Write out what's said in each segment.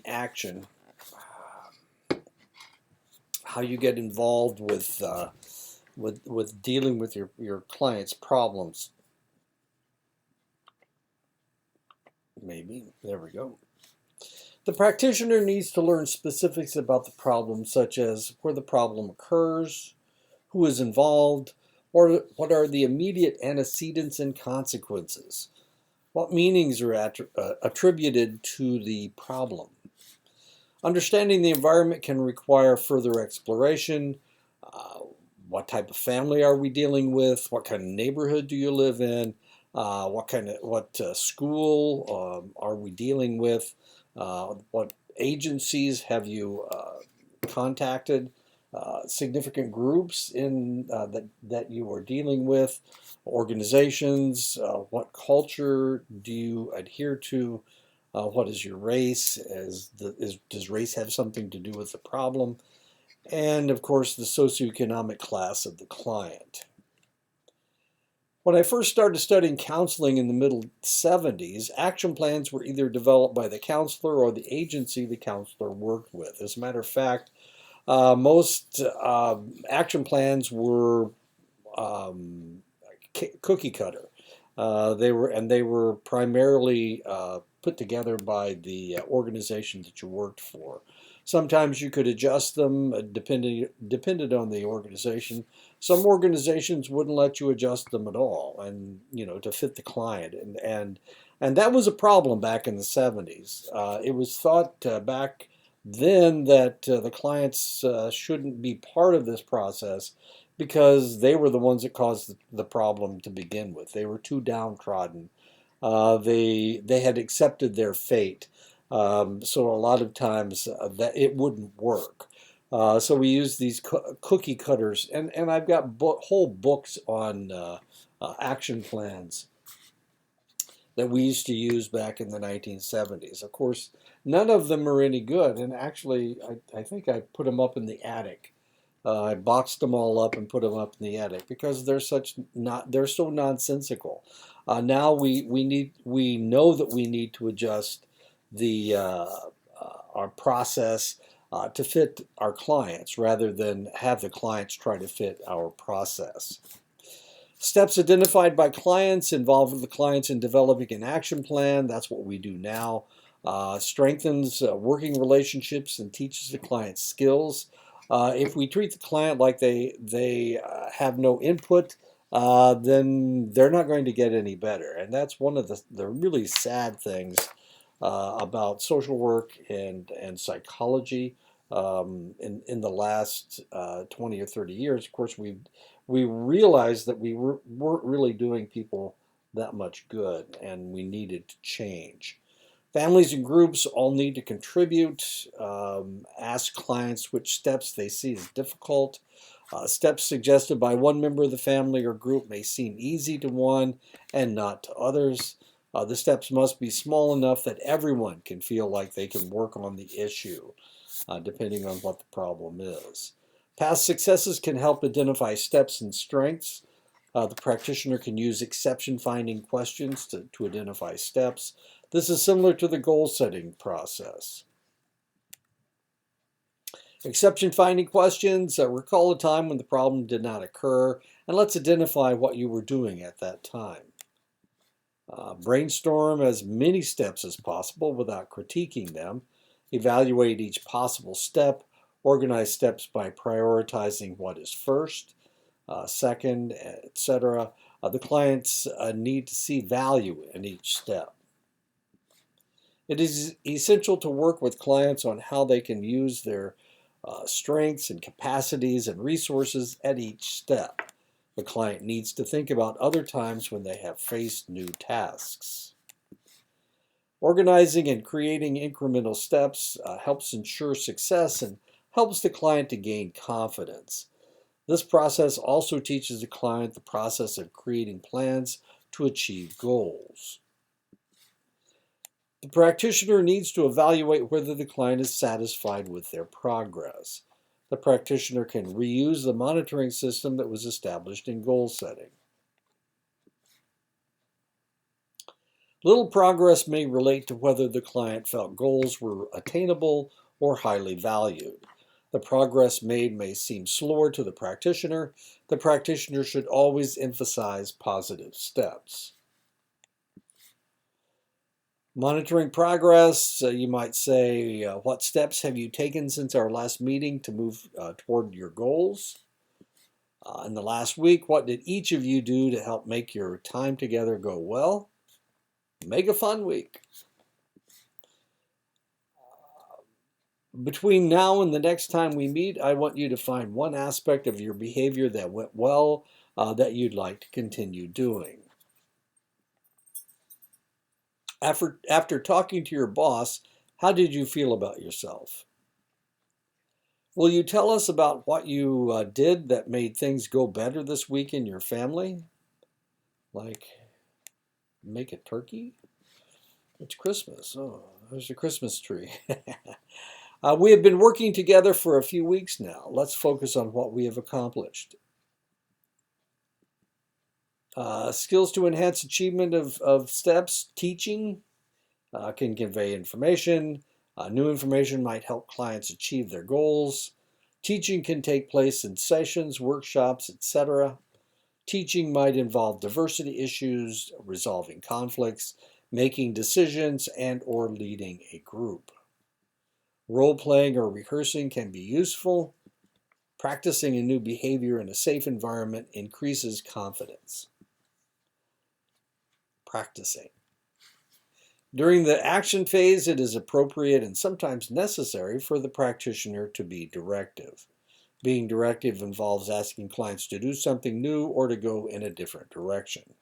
action, how you get involved with dealing with your client's problems. Maybe there we go. The practitioner needs to learn specifics about the problem, such as where the problem occurs, who is involved, or what are the immediate antecedents and consequences. What meanings are attributed to the problem? Understanding the environment can require further exploration. Uh, what type of family are we dealing with? What kind of neighborhood do you live in? What school are we dealing with? What agencies have you contacted? Significant groups that you are dealing with, organizations. What culture do you adhere to? What is your race? Does race have something to do with the problem? And of course, the socioeconomic class of the client. When I first started studying counseling in the middle 70s, action plans were either developed by the counselor or the agency the counselor worked with. As a matter of fact, most action plans were um, cookie cutter. They were primarily put together by the organization that you worked for. Sometimes you could adjust them depended on the organization. Some organizations wouldn't let you adjust them at all, and to fit the client, and that was a problem back in the 70s. It was thought back then that the clients shouldn't be part of this process because they were the ones that caused the problem to begin with. They were too downtrodden. They had accepted their fate. So a lot of times that it wouldn't work. So we use these cookie cutters, and I've got whole books on action plans that we used to use back in the 1970s. Of course, none of them are any good, and actually, I think I put them up in the attic. I boxed them all up and put them up in the attic because they're so nonsensical. Now we know that we need to adjust the our process to fit our clients rather than have the clients try to fit our process. Steps identified by clients involve the clients in developing an action plan. That's what we do now. Strengthens working relationships and teaches the client skills. If we treat the client like they have no input, then they're not going to get any better. And that's one of the really sad things about social work and psychology in the last 20 or 30 years. Of course, we realized that weren't really doing people that much good, and we needed to change. Families and groups all need to contribute. Ask clients which steps they see as difficult. Steps suggested by one member of the family or group may seem easy to one and not to others. The steps must be small enough that everyone can feel like they can work on the issue, depending on what the problem is. Past successes can help identify steps and strengths. The practitioner can use exception finding questions to identify steps. This is similar to the goal setting process. Exception finding questions recall a time when the problem did not occur, and let's identify what you were doing at that time. Brainstorm as many steps as possible without critiquing them. Evaluate each possible step. Organize steps by prioritizing what is first, second, etc. The clients need to see value in each step. It is essential to work with clients on how they can use their strengths and capacities and resources at each step. The client needs to think about other times when they have faced new tasks. Organizing and creating incremental steps helps ensure success and helps the client to gain confidence. This process also teaches the client the process of creating plans to achieve goals. The practitioner needs to evaluate whether the client is satisfied with their progress. The practitioner can reuse the monitoring system that was established in goal setting. Little progress may relate to whether the client felt goals were attainable or highly valued. The progress made may seem slower to the practitioner. The practitioner should always emphasize positive steps. Monitoring progress, you might say, what steps have you taken since our last meeting to move toward your goals? In the last week, what did each of you do to help make your time together go well? Make a fun week. Between now and the next time we meet, I want you to find one aspect of your behavior that went well that you'd like to continue doing. After talking to your boss, how did you feel about yourself? Will you tell us about what you did that made things go better this week in your family? Like make a turkey? It's Christmas. Oh, there's a Christmas tree. We have been working together for a few weeks now. Let's focus on what we have accomplished. Skills to enhance achievement of steps. Teaching can convey information. New information might help clients achieve their goals. Teaching can take place in sessions, workshops, etc. Teaching might involve diversity issues, resolving conflicts, making decisions, and/or leading a group. Role-playing or rehearsing can be useful. Practicing a new behavior in a safe environment increases confidence. Practicing. During the action phase, it is appropriate and sometimes necessary for the practitioner to be directive. Being directive involves asking clients to do something new or to go in a different direction.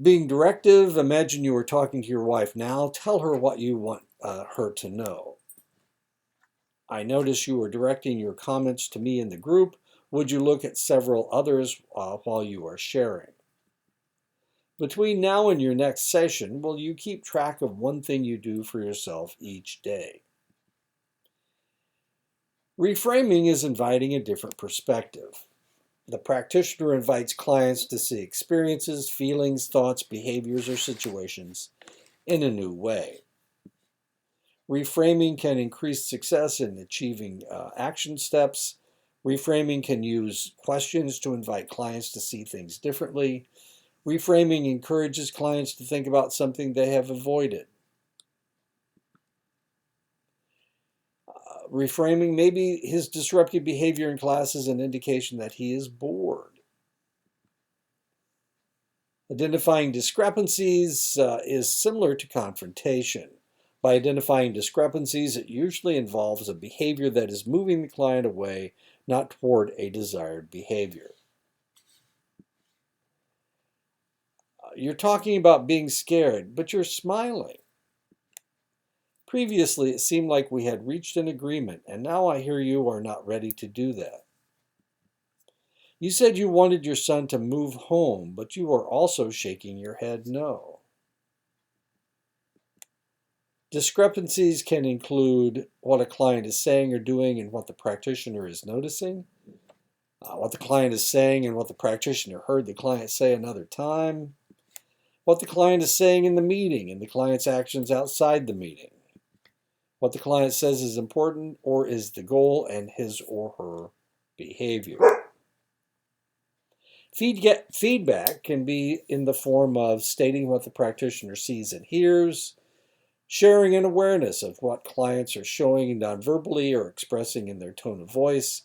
Being directive, imagine you are talking to your wife now. Tell her what you want her to know. I notice you are directing your comments to me in the group. Would you look at several others while you are sharing? Between now and your next session, will you keep track of one thing you do for yourself each day? Reframing is inviting a different perspective. The practitioner invites clients to see experiences, feelings, thoughts, behaviors, or situations in a new way. Reframing can increase success in achieving action steps. Reframing can use questions to invite clients to see things differently. Reframing encourages clients to think about something they have avoided. Reframing, maybe his disruptive behavior in class is an indication that he is bored. Identifying discrepancies is similar to confrontation. By identifying discrepancies, it usually involves a behavior that is moving the client away, not toward a desired behavior. You're talking about being scared, but you're smiling. Previously, it seemed like we had reached an agreement, and now I hear you are not ready to do that. You said you wanted your son to move home, but you are also shaking your head no. Discrepancies can include what a client is saying or doing and what the practitioner is noticing, what the client is saying and what the practitioner heard the client say another time, what the client is saying in the meeting and the client's actions outside the meeting, what the client says is important or is the goal and his or her behavior. Feedback can be in the form of stating what the practitioner sees and hears, sharing an awareness of what clients are showing non-verbally or expressing in their tone of voice.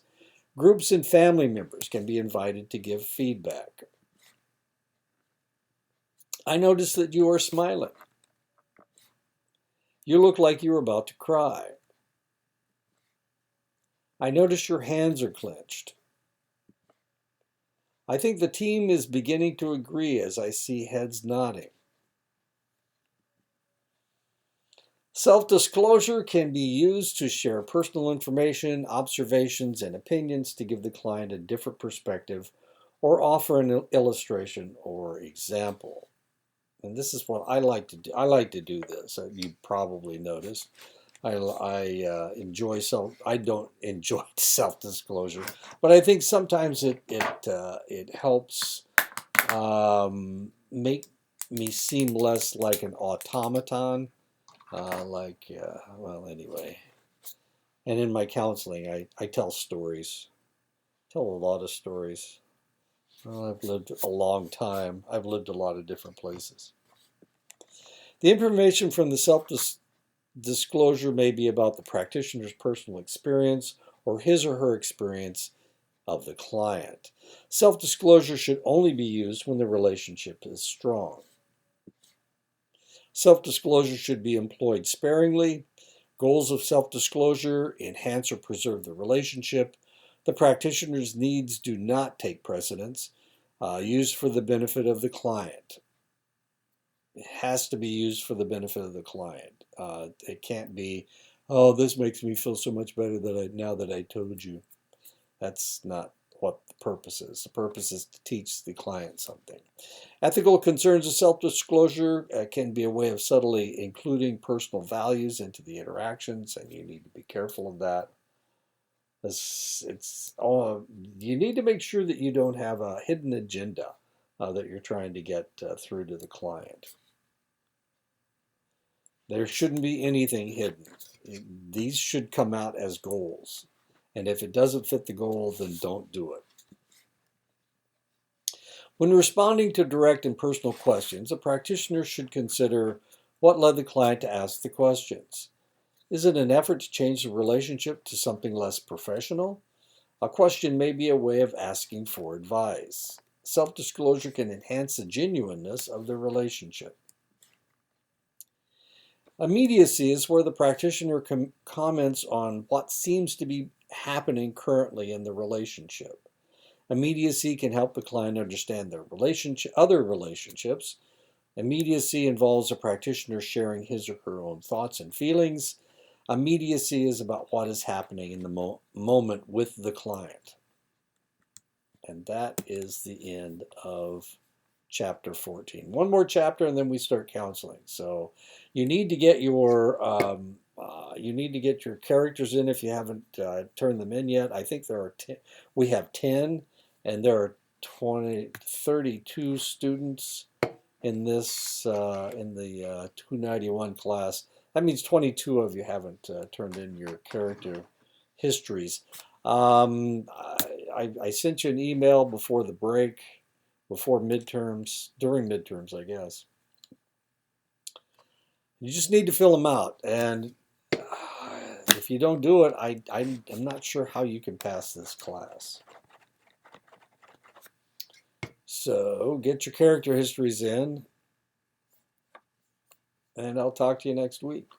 Groups and family members can be invited to give feedback. I notice that you are smiling. You look like you're about to cry. I notice your hands are clenched. I think the team is beginning to agree as I see heads nodding. Self-disclosure can be used to share personal information, observations, and opinions to give the client a different perspective or offer an illustration or example. And this is what I like to do. I like to do this. You probably noticed. I don't enjoy self-disclosure, but I think sometimes it helps make me seem less like an automaton. Well, anyway. And in my counseling, I tell stories. Tell a lot of stories. Well, I've lived a long time. I've lived a lot of different places. The information from the self-disclosure may be about the practitioner's personal experience or his or her experience of the client. Self-disclosure should only be used when the relationship is strong. Self-disclosure should be employed sparingly. Goals of self-disclosure enhance or preserve the relationship. The practitioner's needs do not take precedence. Used for the benefit of the client. It has to be used for the benefit of the client. It can't be, oh, this makes me feel so much better now that I told you. That's not what the purpose is. The purpose is to teach the client something. Ethical concerns of self-disclosure can be a way of subtly including personal values into the interactions, and you need to be careful of that. You need to make sure that you don't have a hidden agenda that you're trying to get through to the client. There shouldn't be anything hidden. These should come out as goals. And if it doesn't fit the goal, then don't do it. When responding to direct and personal questions, a practitioner should consider what led the client to ask the questions. Is it an effort to change the relationship to something less professional? A question may be a way of asking for advice. Self-disclosure can enhance the genuineness of the relationship. Immediacy is where the practitioner comments on what seems to be happening currently in the relationship. Immediacy can help the client understand their other relationships. Immediacy involves a practitioner sharing his or her own thoughts and feelings. Immediacy is about what is happening in the moment with the client. And that is the end of chapter 14. One more chapter and then we start counseling. So you need to get your characters in if you haven't turned them in yet. I think there are 10. We have 10 and there are 32 students in this in the 291 class. That means 22 of you haven't turned in your character histories. I sent you an email before the break, before midterms, during midterms, I guess. You just need to fill them out. And if you don't do it, I'm not sure how you can pass this class. So get your character histories in, and I'll talk to you next week.